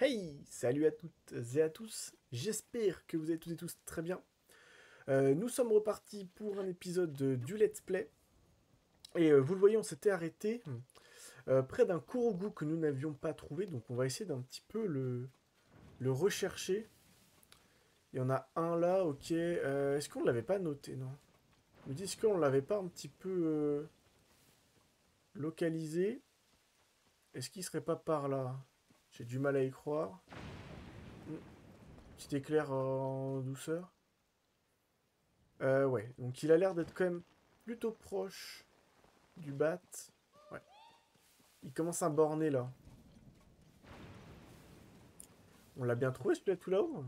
Hey, salut à toutes et à tous, j'espère que vous allez toutes et tous très bien. Nous sommes repartis pour un épisode du Let's Play, et vous le voyez, on s'était arrêté près d'un Kurogu que nous n'avions pas trouvé, donc on va essayer d'un petit peu le rechercher. Il y en a un là, ok, est-ce qu'on ne l'avait pas noté, non? Je me dis, est-ce qu'on ne l'avait pas un petit peu localisé? Est-ce qu'il serait pas par là? J'ai du mal à y croire. Petit éclair en douceur. Ouais, donc il a l'air d'être quand même plutôt proche du bat. Ouais, il commence à borner là. On l'a bien trouvé celui-là tout là-haut.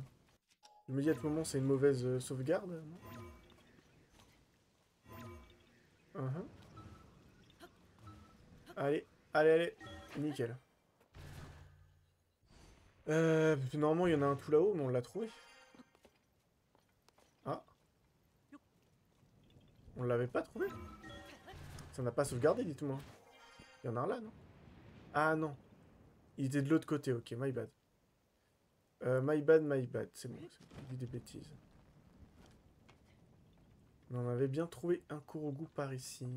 Je me dis à tout moment c'est une mauvaise sauvegarde, non? Uhum. Allez, allez, allez, nickel. Normalement il y en a un tout là-haut, mais on l'a trouvé. Ah, on l'avait pas trouvé? Ça n'a pas sauvegardé, dites-moi. Il y en a un là, non? Ah non, il était de l'autre côté, ok, my bad. My bad, c'est bon, j'ai dit des bêtises. Mais on avait bien trouvé un Kurogu par ici.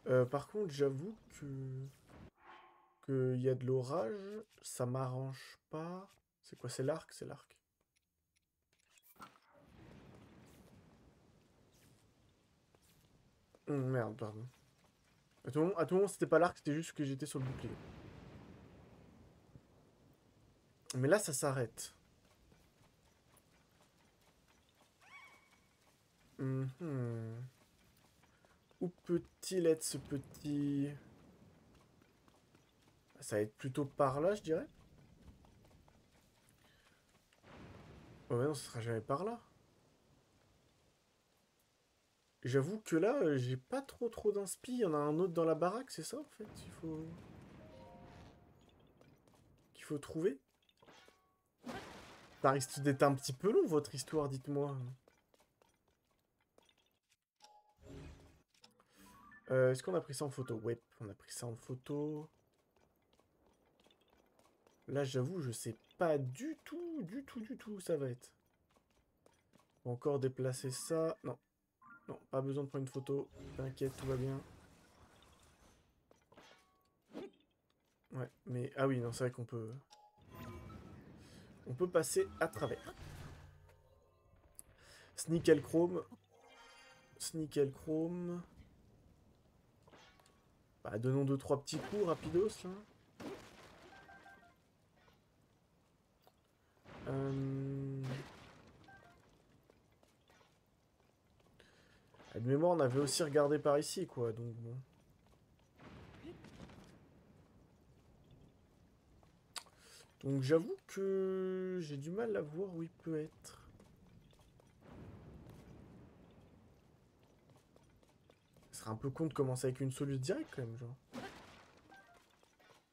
Par contre, j'avoue que y a de l'orage, ça m'arrange pas. C'est quoi? C'est l'arc? C'est l'arc. Merde, pardon. À tout moment, c'était pas l'arc, c'était juste que j'étais sur le bouclier. Mais là, ça s'arrête. Mhm. Où peut-il être ce petit... Ça va être plutôt par là, je dirais. Oh ouais, non, ce sera jamais par là. J'avoue que là, j'ai pas trop d'inspi. Il y en a un autre dans la baraque, c'est ça en fait qu'il faut trouver. Ça risque d'être un petit peu long votre histoire, dites-moi. Est-ce qu'on a pris ça en photo? Ouais, on a pris ça en photo. Là, j'avoue, je sais pas du tout où ça va être. On va encore déplacer ça. Non, non, pas besoin de prendre une photo. T'inquiète, tout va bien. Ouais, mais... Ah oui, non, c'est vrai qu'on peut... On peut passer à travers. Snickel Chrome. Snickel Chrome. Bah, donnons deux, trois petits coups, rapidos, là. Euh... De mémoire, on avait aussi regardé par ici, quoi, donc bon. Donc j'avoue que j'ai du mal à voir où il peut être. Ce serait un peu con de commencer avec une solution directe, quand même, genre.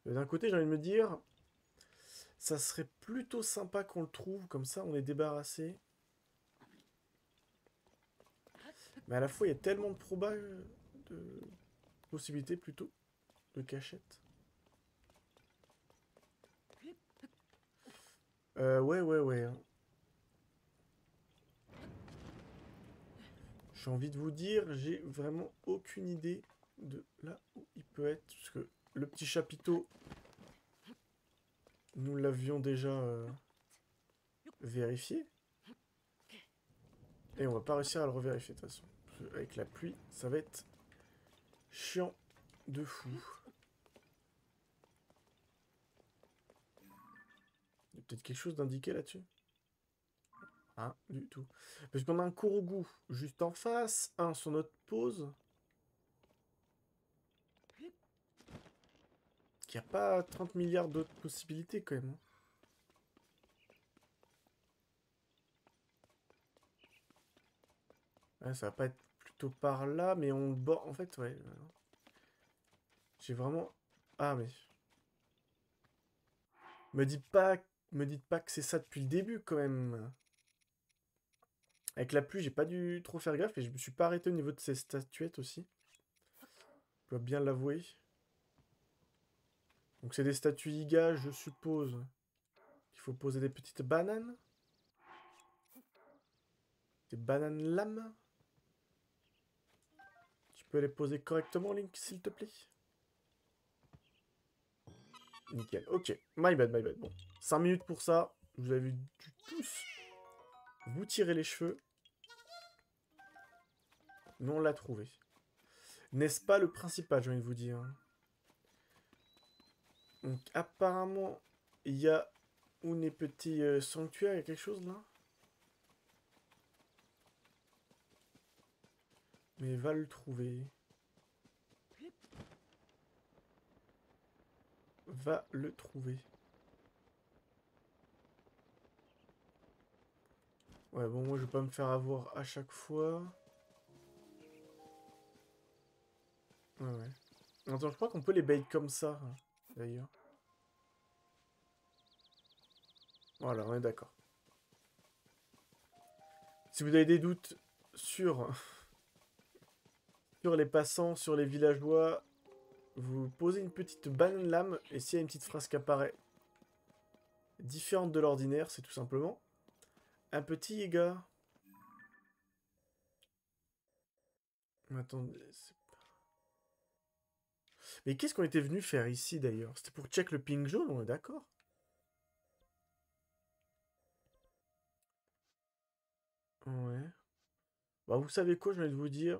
D'un côté, j'ai envie de me dire, ça serait plutôt sympa qu'on le trouve, comme ça on est débarrassé. Mais à la fois, il y a tellement de de possibilités plutôt, de cachette. Ouais. Hein. J'ai envie de vous dire, j'ai vraiment aucune idée de là où il peut être. Parce que le petit chapiteau, nous l'avions déjà vérifié. Et on va pas réussir à le revérifier de toute façon. Parce que avec la pluie, ça va être chiant de fou. Il y a peut-être quelque chose d'indiqué là-dessus? Ah, du tout. Parce qu'on a un Kurogu juste en face, un sur notre pause, qui a pas 30 milliards d'autres possibilités quand même. Hein. Ouais, ça va pas être plutôt par là, mais on le bord. En fait, ouais. J'ai vraiment. Ah, mais. Me dites pas, me dites pas que c'est ça depuis le début quand même. Avec la pluie, j'ai pas dû trop faire gaffe et je me suis pas arrêté au niveau de ces statuettes aussi. Je dois bien l'avouer. Donc c'est des statues Iga, je suppose. Il faut poser des petites bananes. Des bananes lames. Tu peux les poser correctement, Link, s'il te plaît? Nickel. Ok. My bad, my bad. Bon. 5 minutes pour ça. Vous avez dû tous vous tirer les cheveux. Mais on l'a trouvé. N'est-ce pas le principal, j'ai envie de vous dire. Donc, apparemment, il y a une petite sanctuaire. Il y a quelque chose, là? Mais va le trouver. Va le trouver. Ouais, bon, moi, je vais pas me faire avoir à chaque fois. Ouais, ouais. Attends, je crois qu'on peut les bait comme ça, hein, d'ailleurs. Voilà, on est d'accord. Si vous avez des doutes sur, sur les passants, sur les villageois, vous posez une petite banane lame, et s'il y a une petite phrase qui apparaît différente de l'ordinaire, c'est tout simplement un petit Yiga. Attendez, mais qu'est-ce qu'on était venu faire ici d'ailleurs? C'était pour check le ping jaune, on est d'accord? Ouais. Bah vous savez quoi, je vais vous dire.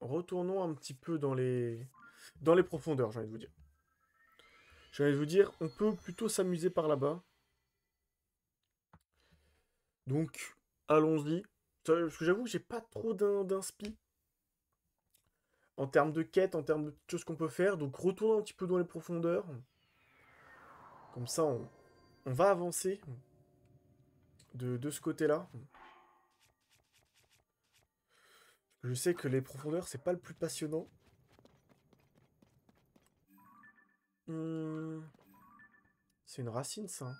Retournons un petit peu dans les profondeurs, j'ai envie de vous dire. J'ai envie de vous dire, on peut plutôt s'amuser par là-bas. Donc, allons-y. Parce que j'avoue que j'ai pas trop d'inspi en termes de quête, en termes de choses qu'on peut faire. Donc, retournons un petit peu dans les profondeurs. Comme ça, on va avancer de ce côté-là. Je sais que les profondeurs, c'est pas le plus passionnant. Hmm, c'est une racine, ça.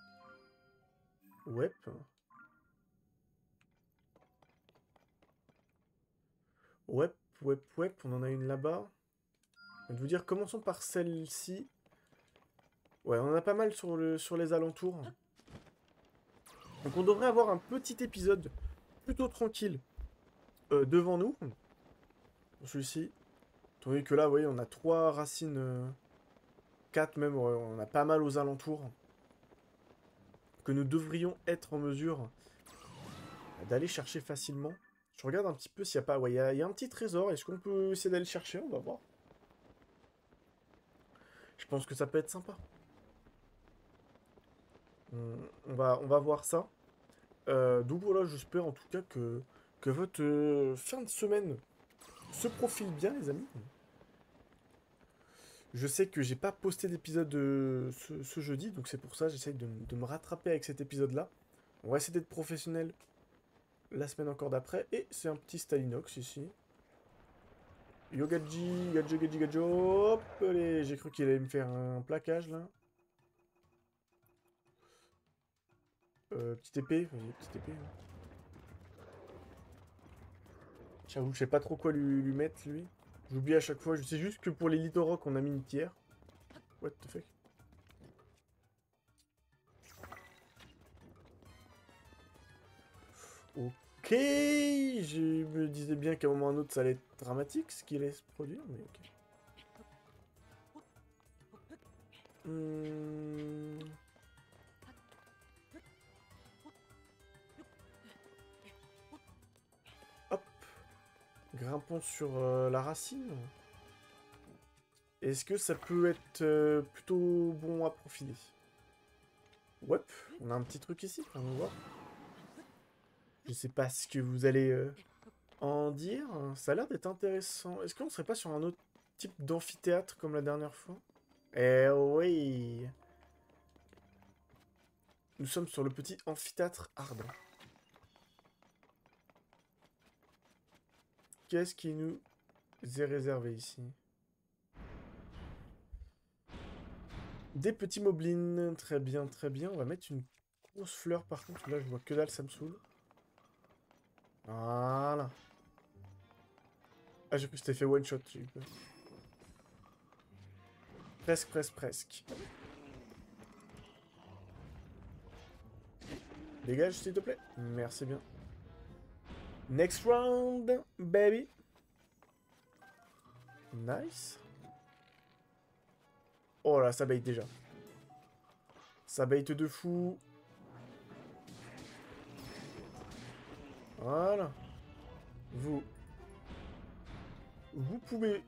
Ouais. Ouais, ouais, on en a une là-bas. Je vais vous dire, commençons par celle-ci. Ouais, on en a pas mal sur les alentours. Donc on devrait avoir un petit épisode plutôt tranquille devant nous. Pour celui-ci. Tandis que là, vous voyez, on a 3 racines, 4 même, ouais, on a pas mal aux alentours. Que nous devrions être en mesure d'aller chercher facilement. Je regarde un petit peu s'il n'y a pas... Ouais, il y a un petit trésor. Est-ce qu'on peut essayer d'aller le chercher? On va voir. Je pense que ça peut être sympa. On va voir ça. Donc voilà, j'espère en tout cas que votre fin de semaine se profile bien, les amis. Je sais que j'ai pas posté d'épisode ce jeudi, donc c'est pour ça que j'essaye de me rattraper avec cet épisode-là. On va essayer d'être professionnel la semaine encore d'après. Et c'est un petit Stalinox ici. Yogaji, Gadjo, Gadji, Gadjo. Hop, allez, j'ai cru qu'il allait me faire un plaquage là. Petite épée, vas-y, petite épée. J'avoue, je sais pas trop quoi lui mettre lui. J'oublie à chaque fois, je sais juste que pour les Litorock on a mis une pierre. What the fuck? Ok, je me disais bien qu'à un moment ou à un autre ça allait être dramatique ce qui allait se produire, mais ok. Hmm. Hop, grimpons sur la racine. Est-ce que ça peut être plutôt bon à profiler? Ouais, on a un petit truc ici, on va voir. Je sais pas ce que vous allez en dire. Ça a l'air d'être intéressant. Est-ce qu'on serait pas sur un autre type d'amphithéâtre comme la dernière fois? Eh oui. Nous sommes sur le petit amphithéâtre ardent. Qu'est-ce qui nous est réservé ici? Des petits moblins. Très bien, très bien. On va mettre une grosse fleur par contre. Là, je vois que dalle, ça me saoule. Voilà. Ah, j'ai cru que c'était fait one shot. J'ai eu peur. Presque, presque, presque. Dégage, s'il te plaît. Merci bien. Next round, baby. Nice. Oh là, ça bait déjà. Ça bait de fou. Voilà. Vous pouvez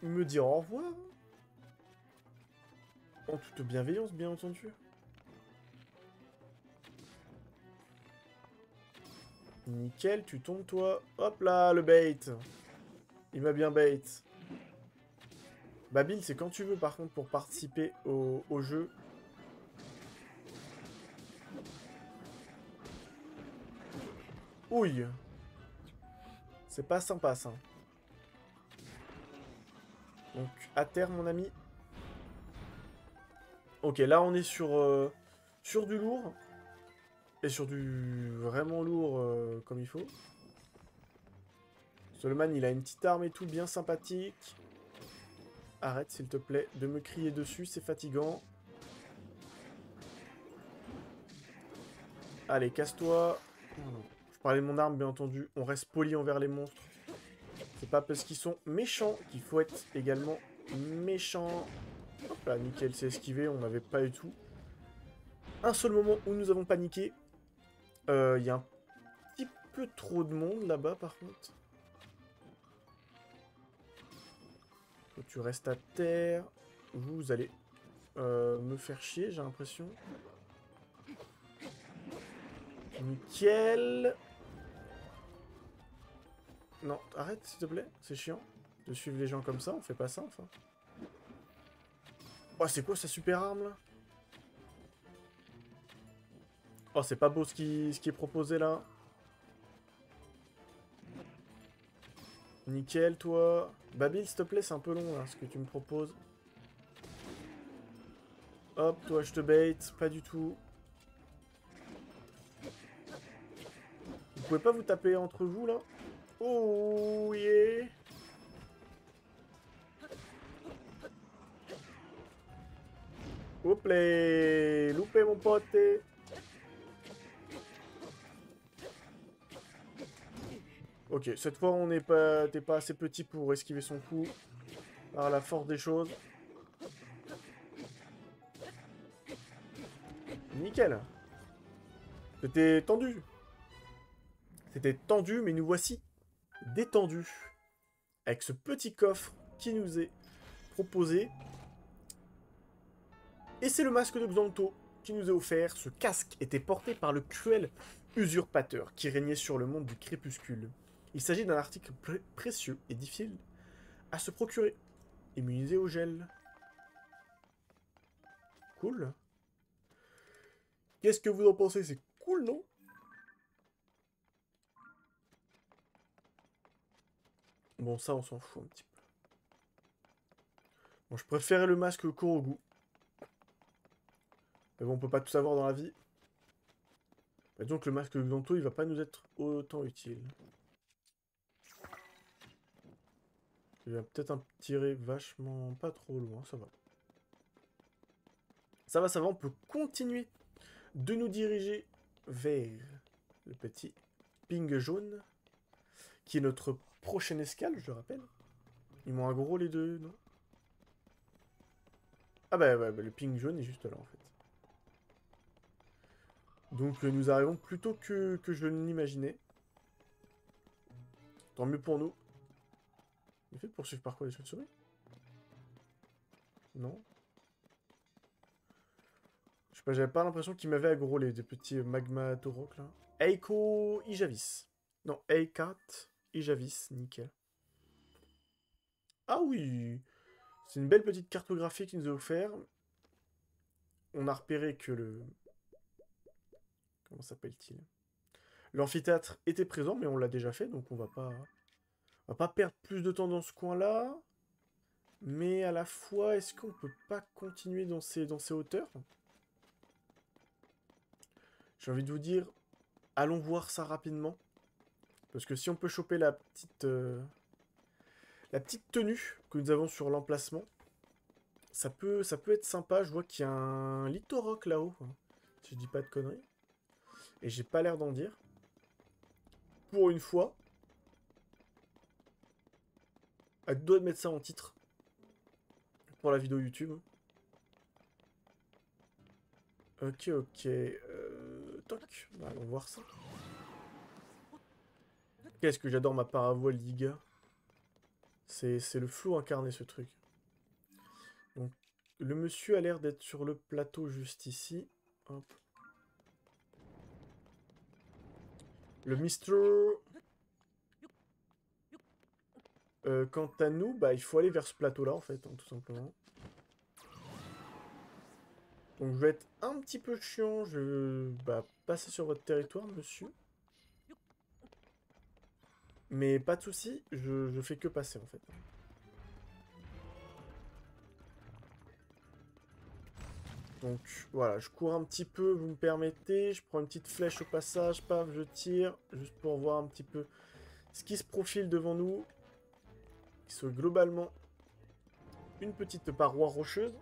me dire au revoir. En toute bienveillance, bien entendu. Nickel, tu tombes toi. Hop là, le bait. Il m'a bien bait. Babil, c'est quand tu veux par contre pour participer au jeu. Ouille. C'est pas sympa ça. Donc à terre mon ami. Ok, là on est sur du lourd. Et sur du vraiment lourd comme il faut. Solomon il a une petite arme et tout bien sympathique. Arrête s'il te plaît de me crier dessus, c'est fatigant. Allez, casse-toi. Je parlais de mon arme, bien entendu. On reste poli envers les monstres. C'est pas parce qu'ils sont méchants qu'il faut être également méchant. Hop là, nickel, c'est esquivé. On n'avait pas du tout un seul moment où nous avons paniqué. Il y a un petit peu trop de monde là-bas, par contre. Faut que tu restes à terre. Vous allez me faire chier, j'ai l'impression. Nickel. Non, arrête s'il te plaît, c'est chiant. De suivre les gens comme ça, on fait pas ça enfin. Oh, c'est quoi sa super arme là? Oh, c'est pas beau ce qui est proposé là. Nickel, toi. Babil, s'il te plaît, c'est un peu long là, ce que tu me proposes. Hop, toi, je te bait. Pas du tout. Vous pouvez pas vous taper entre vous là? Oh yeah. Hop là. Loupé mon pote. Ok, cette fois on n'est pas, t'es pas assez petit pour esquiver son coup. Par la force des choses. Nickel. C'était tendu. C'était tendu, mais nous voici détendus. Avec ce petit coffre qui nous est proposé. Et c'est le masque de Xanto qui nous est offert. Ce casque était porté par le cruel usurpateur qui régnait sur le monde du crépuscule. Il s'agit d'un article précieux et difficile à se procurer. Immunisé au gel. Cool. Qu'est-ce que vous en pensez? C'est cool, non? Bon, ça, on s'en fout un petit peu. Bon, je préférais le masque Korogu. Mais bon, on peut pas tout savoir dans la vie. Et donc, le masque Xanto, il va pas nous être autant utile. Il va peut-être un tirer vachement pas trop loin, ça va. Ça va, on peut continuer de nous diriger vers le petit ping jaune, qui est notre prochaine escale, je le rappelle. Ils m'ont aggro les deux, non? Ah bah, le ping jaune est juste là, en fait. Donc nous arrivons plus tôt que je ne l'imaginais. Tant mieux pour nous. Il fait poursuivre par quoi, des chauves-souris? Non. Je sais pas, j'avais pas l'impression qu'il m'avait aggro les petits magma Torok là. Eiko Ijavis. Non, Eikat Ijavis, nickel. Ah oui! C'est une belle petite cartographie qu'il nous a offert. On a repéré que le... Comment s'appelle-t-il? L'amphithéâtre était présent, mais on l'a déjà fait, donc on va pas perdre plus de temps dans ce coin-là. Mais à la fois, est-ce qu'on peut pas continuer dans ces hauteurs? J'ai envie de vous dire, allons voir ça rapidement. Parce que si on peut choper la petite tenue que nous avons sur l'emplacement, ça peut être sympa. Je vois qu'il y a un Littorock là-haut, hein, si je dis pas de conneries. Et j'ai pas l'air d'en dire. Pour une fois. À deux doigts de mettre ça en titre. Pour la vidéo YouTube. Ok, ok. Toc. Bah, allons voir ça. Qu'est-ce que j'adore ma paravoile d'Iga. C'est le flou incarné, ce truc. Donc, le monsieur a l'air d'être sur le plateau juste ici. Hop. Le Mister... quant à nous, bah, il faut aller vers ce plateau-là, en fait, hein, tout simplement. Donc, je vais être un petit peu chiant. Je vais passer sur votre territoire, monsieur. Mais pas de souci, je fais que passer, en fait. Donc, voilà, je cours un petit peu, vous me permettez. Je prends une petite flèche au passage, paf, je tire. Juste pour voir un petit peu ce qui se profile devant nous. Qui soit globalement une petite paroi rocheuse.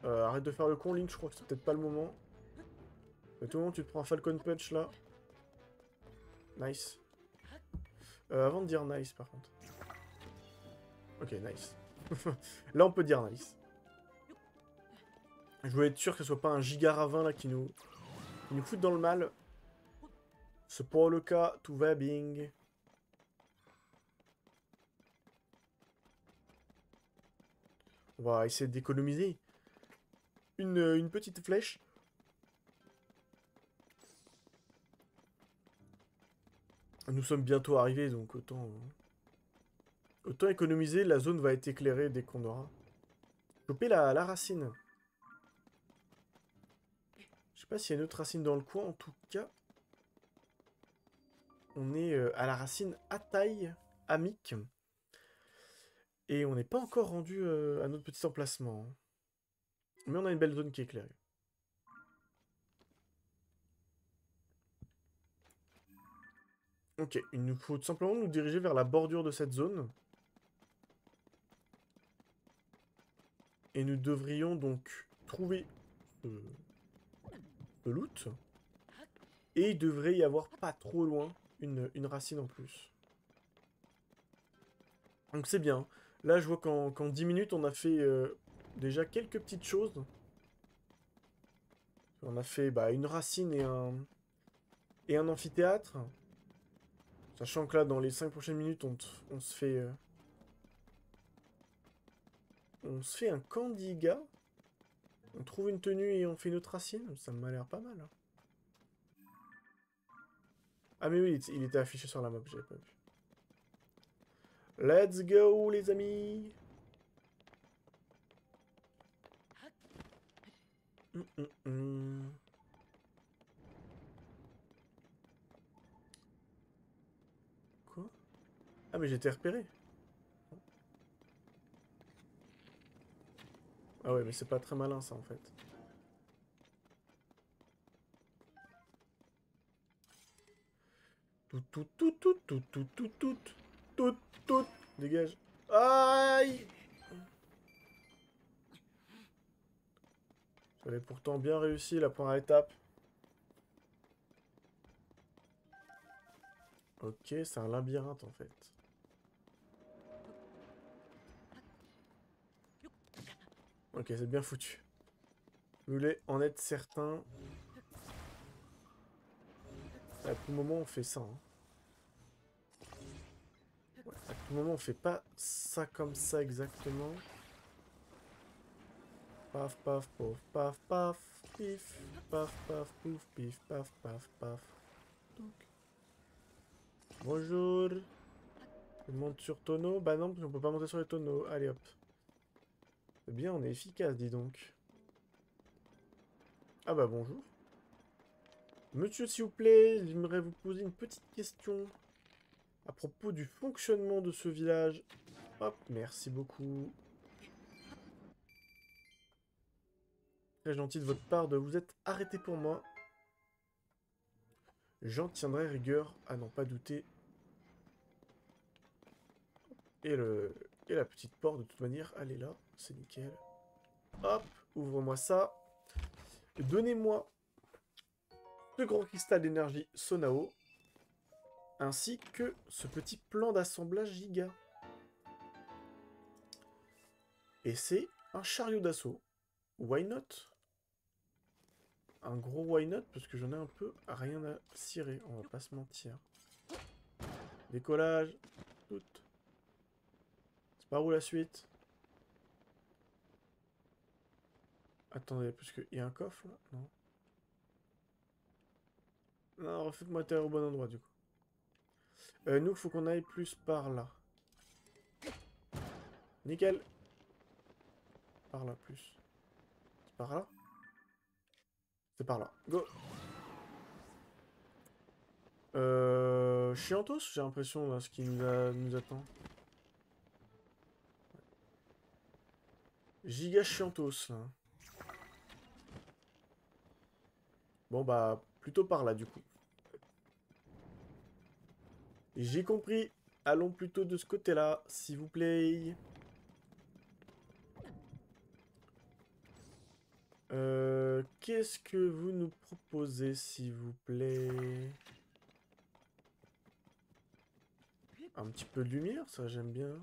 Arrête de faire le con, Link, je crois que c'est peut-être pas le moment. À tout moment, tu te prends un Falcon Punch, là. Nice. Avant de dire nice, par contre. Ok, nice. Là, on peut dire nice. Je voulais être sûr que ce soit pas un giga ravin, là, qui nous fout dans le mal. C'est pas le cas, tout va bien. On va essayer d'économiser une petite flèche. Nous sommes bientôt arrivés, donc autant économiser. La zone va être éclairée dès qu'on aura chopé la racine. Je sais pas s'il y a une autre racine dans le coin, en tout cas. On est à la racine Ataï Amic. Et on n'est pas encore rendu à notre petit emplacement. Mais on a une belle zone qui est éclairée. Ok, il nous faut tout simplement nous diriger vers la bordure de cette zone. Et nous devrions donc trouver ce loot. Et il devrait y avoir pas trop loin une racine en plus. Donc c'est bien. Là, je vois qu'en 10 minutes, on a fait déjà quelques petites choses. On a fait une racine et un amphithéâtre. Sachant que là, dans les 5 prochaines minutes, on se fait... on se fait un Candiga. On trouve une tenue et on fait une autre racine. Ça m'a l'air pas mal. Hein. Ah mais oui, il était affiché sur la map, j'avais pas vu. Let's go, les amis. Quoi? Ah mais j'étais repéré. Ah ouais, mais c'est pas très malin ça en fait. Tout. Dégage. Aïe! J'avais pourtant bien réussi la première étape. Ok, c'est un labyrinthe en fait. Ok, c'est bien foutu. Vous voulez en être certain. À tout moment, on fait ça. Hein. Ouais, à tout moment, on fait pas ça comme ça exactement. Paf, paf, pouf, paf, paf, pif, paf, paf, pouf, pif, paf, paf, paf. Donc. Bonjour. Je monte sur tonneau. Bah non, on peut pas monter sur les tonneaux. Allez hop. C'est bien, on est efficace, dis donc. Ah bah bonjour. Monsieur, s'il vous plaît, j'aimerais vous poser une petite question à propos du fonctionnement de ce village. Hop, merci beaucoup. Très gentil de votre part de vous être arrêté pour moi. J'en tiendrai rigueur à n'en pas douter. Et, et la petite porte, de toute manière, elle est là. C'est nickel. Hop, ouvre-moi ça. Donnez-moi ce grand cristal d'énergie Sonao. Ainsi que ce petit plan d'assemblage giga. Et c'est un chariot d'assaut. Why not? Un gros why not, parce que j'en ai un peu rien à cirer, on va pas se mentir. Décollage. Tout. C'est par où la suite? Attendez, parce qu'il y a un coffre là? Non. Non, refaites-moi atterrir au bon endroit du coup. Nous, faut qu'on aille plus par là. Nickel. Par là, plus. C'est par là? C'est par là. Go. Chiantos, j'ai l'impression, là, ce qui nous attend. Giga Chiantos, là. Bon, bah, plutôt par là, du coup. J'ai compris. Allons plutôt de ce côté-là, s'il vous plaît. Qu'est-ce que vous nous proposez, s'il vous plaît? Un petit peu de lumière, ça j'aime bien.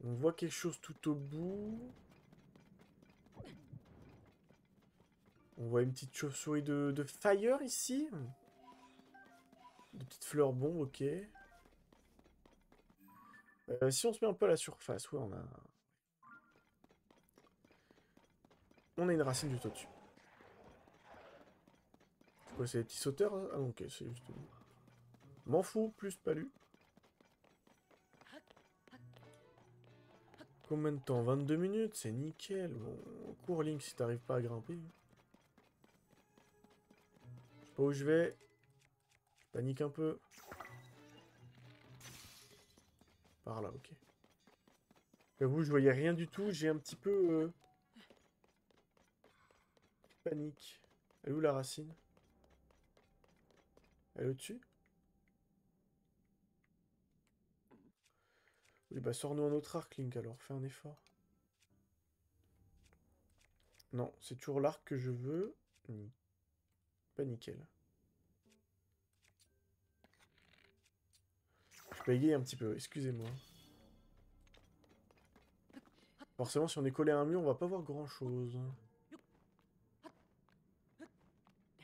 On voit quelque chose tout au bout. On voit une petite chauve-souris de fire ici. Des petites fleurs bombes, ok. Si on se met un peu à la surface, ouais, on a une racine juste au-dessus. C'est quoi, c'est des petits sauteurs? Hein, ah non, ok, c'est juste... M'en fous, plus palu. Combien de temps? 22 minutes, c'est nickel. Bon, cours Link si t'arrives pas à grimper. Je sais pas où je vais. Je panique un peu. Par là, ok. J'avoue, je voyais rien du tout. J'ai un petit peu... panique. Elle est où la racine? Elle est au-dessus? Oui, bah sors-nous un autre arc, Link, alors. Fais un effort. Non, c'est toujours l'arc que je veux. Pas nickel. Je bégaye un petit peu, excusez-moi. Forcément, si on est collé à un mur, on va pas voir grand-chose.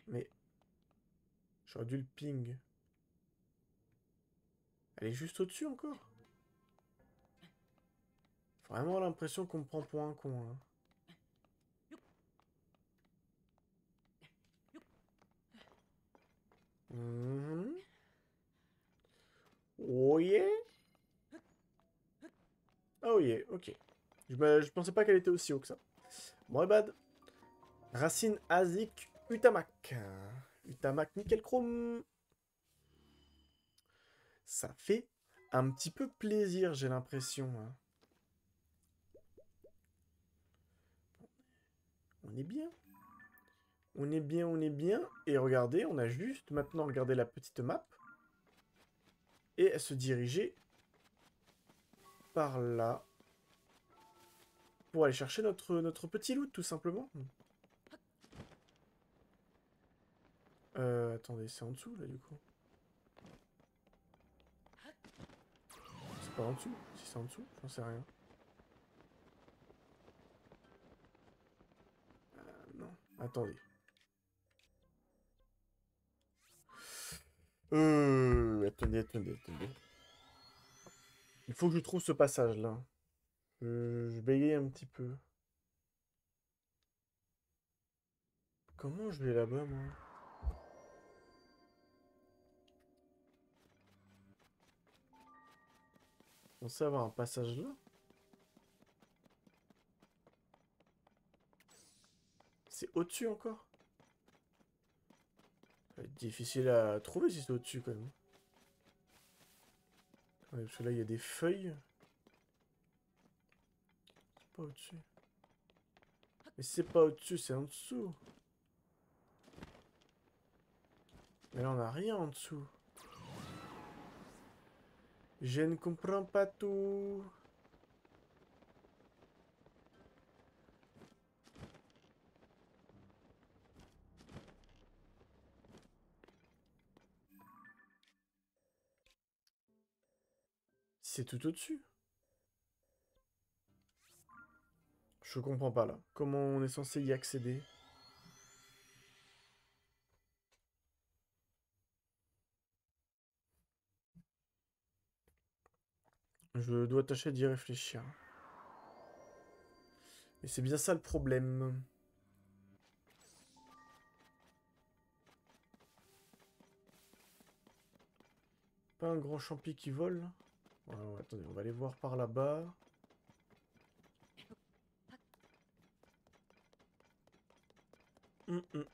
Mais... j'aurais dû le ping. Elle est juste au-dessus encore? Vraiment l'impression qu'on me prend pour un con, hein. Mhm. Oh yeah. Oh yeah, ok. Je pensais pas qu'elle était aussi haut que ça. Bon, bad. Racine Azik Utamak. Utamak nickel chrome. Ça fait un petit peu plaisir, j'ai l'impression, hein. On est bien. On est bien, on est bien. Et regardez, on a juste maintenant regardé la petite map. Et elle se dirigeait par là. Pour aller chercher notre petit loot, tout simplement. Attendez, c'est en dessous, là, du coup. C'est pas en dessous? Si c'est en dessous, j'en sais rien. Non, attendez. Attendez. Il faut que je trouve ce passage-là. Je bégaye un petit peu. Comment je vais là-bas, moi? On sait avoir un passage là? C'est au-dessus encore? Ça va être difficile à trouver si c'est au-dessus, quand même. Ouais, parce que là, il y a des feuilles. C'est pas au-dessus. Mais c'est pas au-dessus, c'est en dessous. Mais là, on a rien en dessous. Je ne comprends pas tout. C'est tout au-dessus. Je comprends pas là. Comment on est censé y accéder? Je dois tâcher d'y réfléchir. Et c'est bien ça le problème. Pas un grand champi qui vole. Ouais, ouais, attendez, on va aller voir par là-bas.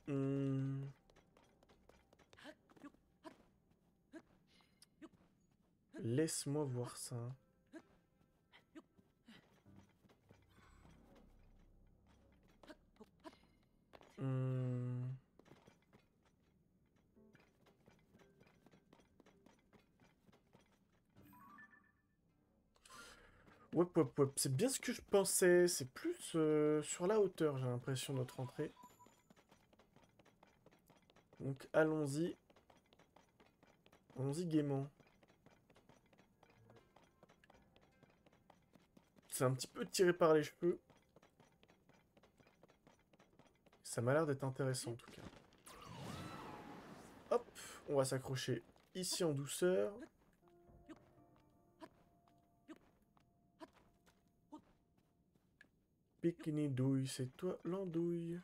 Hum. Laisse-moi voir ça. Hum. Ouais. C'est bien ce que je pensais. C'est plus sur la hauteur, j'ai l'impression, notre entrée. Donc allons-y. Allons-y gaiement. C'est un petit peu tiré par les cheveux. Ça m'a l'air d'être intéressant en tout cas. Hop, on va s'accrocher ici en douceur. Pique-ni-douille, c'est toi l'andouille.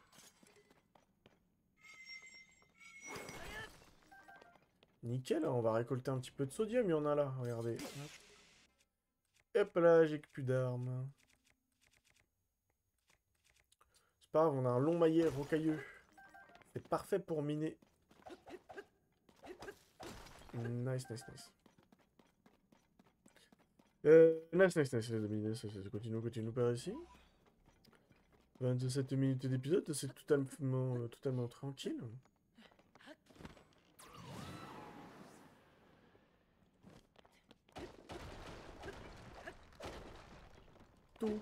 Nickel, on va récolter un petit peu de sodium, il y en a là, regardez. Hop là, j'ai que plus d'armes. C'est pas grave, on a un long maillet rocailleux. C'est parfait pour miner. Nice. Nice. Continue par ici. 27 minutes d'épisode, c'est totalement tranquille. Tout.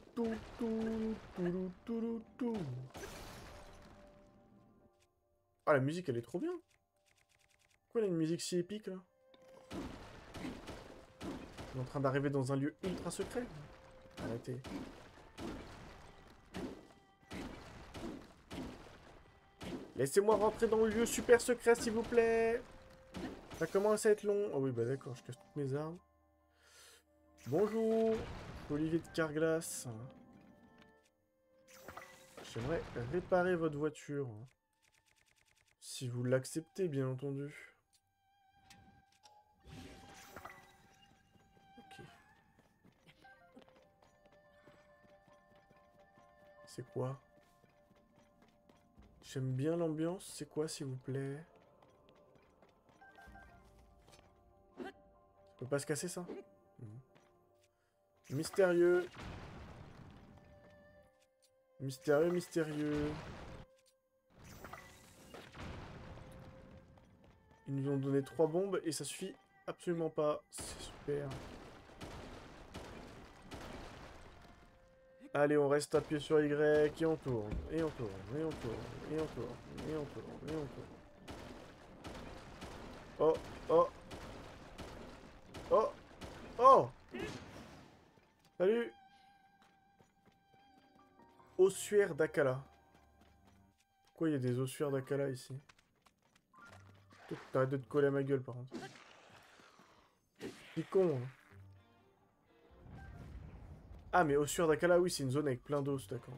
Ah, la musique, elle est trop bien. Pourquoi il y a une musique si épique, là? On est en train d'arriver dans un lieu ultra secret. Arrêtez. Laissez-moi rentrer dans le lieu super secret, s'il vous plaît. Ça commence à être long. Oh oui, bah d'accord, je casse toutes mes armes. Bonjour, Olivier de Carglass. J'aimerais réparer votre voiture. Si vous l'acceptez, bien entendu. Ok. C'est quoi? J'aime bien l'ambiance. C'est quoi, s'il vous plaît? Ça peut pas se casser, ça? Mystérieux. Mystérieux. Ils nous ont donné 3 bombes et ça suffit absolument pas. C'est super. Allez, on reste appuyé sur Y et on tourne. Et on tourne. Oh. Salut. Ossuaire d'Akala. Pourquoi il y a des ossuaires d'Akala ici? T'arrêtes de te coller à ma gueule par contre. C'est con, hein. Ah, mais ossuaire d'Akala, oui, c'est une zone avec plein d'os, d'accord.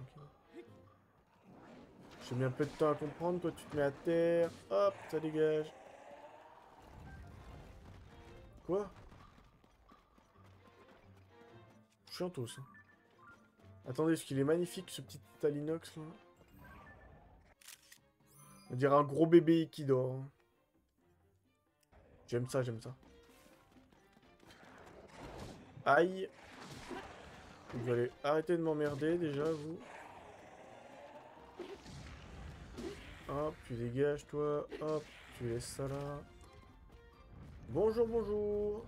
Okay. J'ai mis un peu de temps à comprendre. Toi, tu te mets à terre. Hop, ça dégage. Quoi? Chiantos, hein. Attendez, est-ce qu'il est magnifique, ce petit Talinox, là? On dirait un gros bébé qui dort. Hein. J'aime ça. Aïe. Vous allez arrêter de m'emmerder, déjà, vous. Hop, tu dégages, toi. Hop, tu laisses ça là. Bonjour.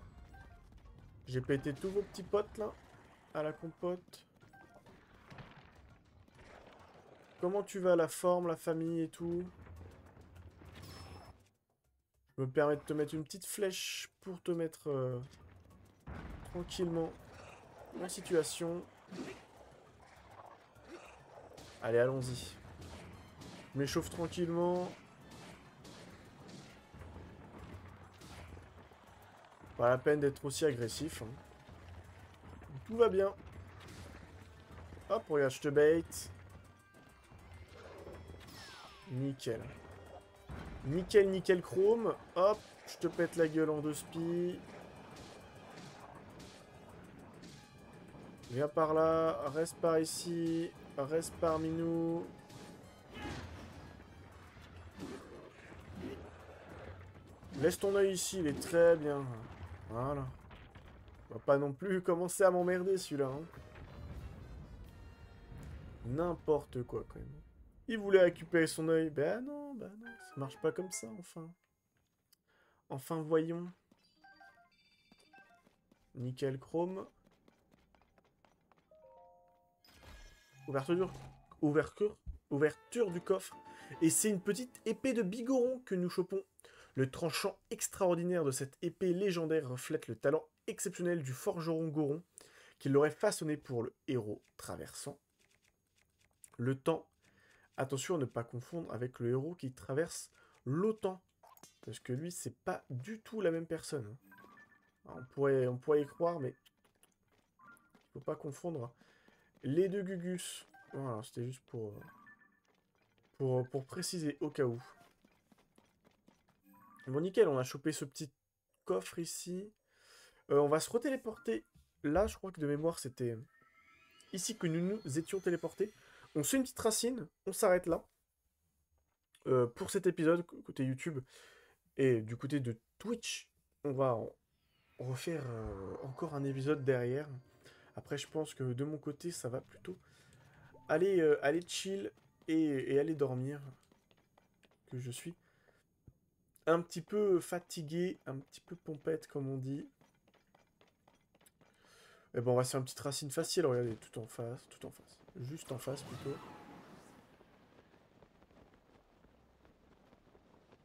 J'ai pété tous vos petits potes là, à la compote. Comment tu vas, la forme, la famille et tout? Je me permets de te mettre une petite flèche pour te mettre tranquillement en situation. Allez, allons-y. Je m'échauffe tranquillement. Pas la peine d'être aussi agressif. Hein. Tout va bien. Hop, regarde, je te bait. Nickel. Nickel, nickel chrome. Hop, je te pète la gueule en 2 spies. Viens par là, reste par ici, reste parmi nous. Laisse ton œil ici, il est très bien. Voilà. On va pas non plus commencer à m'emmerder celui-là. Hein. N'importe quoi quand même. Il voulait récupérer son œil. Ben non, ça marche pas comme ça enfin. Enfin voyons. Nickel chrome. Ouverture du coffre. Et c'est une petite épée de Bigoron que nous chopons. Le tranchant extraordinaire de cette épée légendaire reflète le talent exceptionnel du forgeron Goron, qui l'aurait façonné pour le héros traversant le temps. Attention à ne pas confondre avec le héros qui traverse l'OTAN. Parce que lui, c'est pas du tout la même personne. Alors, on pourrait y croire, mais il faut pas confondre les deux Gugus. Voilà, c'était juste pour préciser au cas où. Bon, nickel, on a chopé ce petit coffre ici. On va se retéléporter. Là, je crois que de mémoire, c'était ici que nous nous étions téléportés. On se fait une petite racine, on s'arrête là. Pour cet épisode, côté YouTube. Et du côté de Twitch, on va en refaire encore un épisode derrière. Après, je pense que de mon côté, ça va plutôt aller chill et aller dormir. Que je suis un petit peu fatigué, un petit peu pompette, comme on dit. Et bon, on va se faire une petite racine facile. Regardez, tout en face, tout en face. Juste en face, plutôt.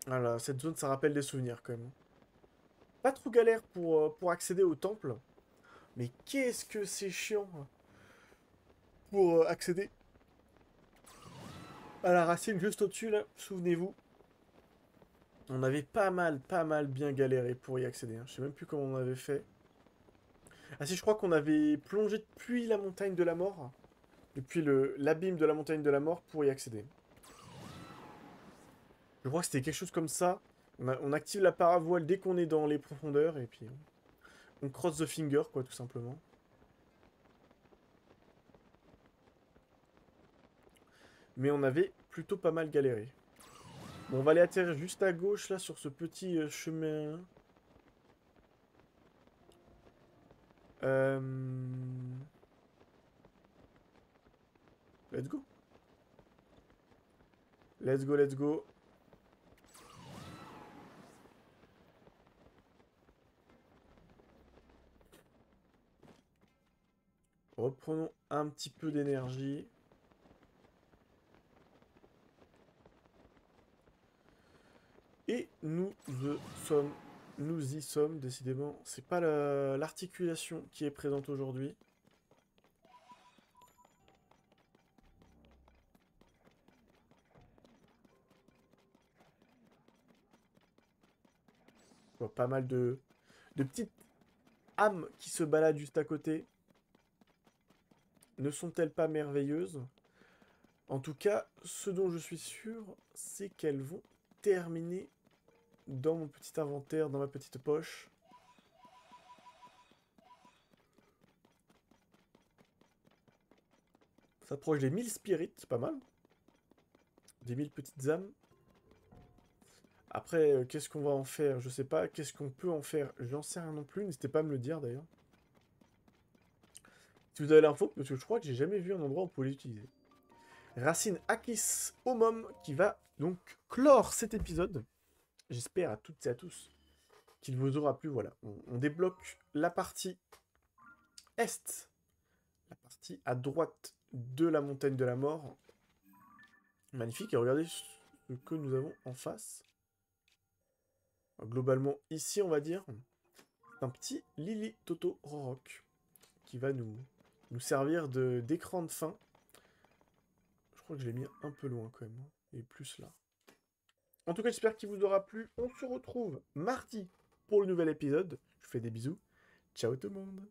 Voilà, cette zone, ça rappelle des souvenirs, quand même. Pas trop galère pour accéder au temple. Mais qu'est-ce que c'est chiant pour accéder à la racine juste au-dessus, là. Souvenez-vous. On avait pas mal bien galéré pour y accéder. Hein. Je sais même plus comment on avait fait. Ah si, je crois qu'on avait plongé depuis la montagne de la mort. Depuis l'abîme de la montagne de la mort pour y accéder. Je crois que c'était quelque chose comme ça. On active la paravoile dès qu'on est dans les profondeurs et puis on cross the finger, quoi, tout simplement. Mais on avait plutôt pas mal galéré. Bon, on va aller atterrir juste à gauche, là, sur ce petit chemin. Euh... Let's go. Let's go, let's go. Reprenons un petit peu d'énergie. Et nous y sommes, décidément. C'est pas l'articulation qui est présente aujourd'hui. Je vois pas mal de petites âmes qui se baladent juste à côté. Ne sont-elles pas merveilleuses? En tout cas, ce dont je suis sûr, c'est qu'elles vont terminer dans mon petit inventaire, dans ma petite poche. Ça s'approche des 1000 spirits, c'est pas mal. Des 1000 petites âmes. Après, qu'est-ce qu'on va en faire? Je sais pas. Qu'est-ce qu'on peut en faire? J'en sais rien non plus. N'hésitez pas à me le dire d'ailleurs. Si vous avez l'info, parce que je crois que j'ai jamais vu un endroit où on pouvait l'utiliser. Racine Akis Homum qui va donc clore cet épisode. J'espère à toutes et à tous qu'il vous aura plu. Voilà, on débloque la partie est, la partie à droite de la montagne de la mort. Magnifique, et regardez ce que nous avons en face. Globalement, ici, on va dire, un petit Lily Toto Rorok qui va nous servir d'écran de fin. Je crois que je l'ai mis un peu loin quand même, hein, et plus là. En tout cas, j'espère qu'il vous aura plu. On se retrouve mardi pour le nouvel épisode. Je vous fais des bisous. Ciao tout le monde.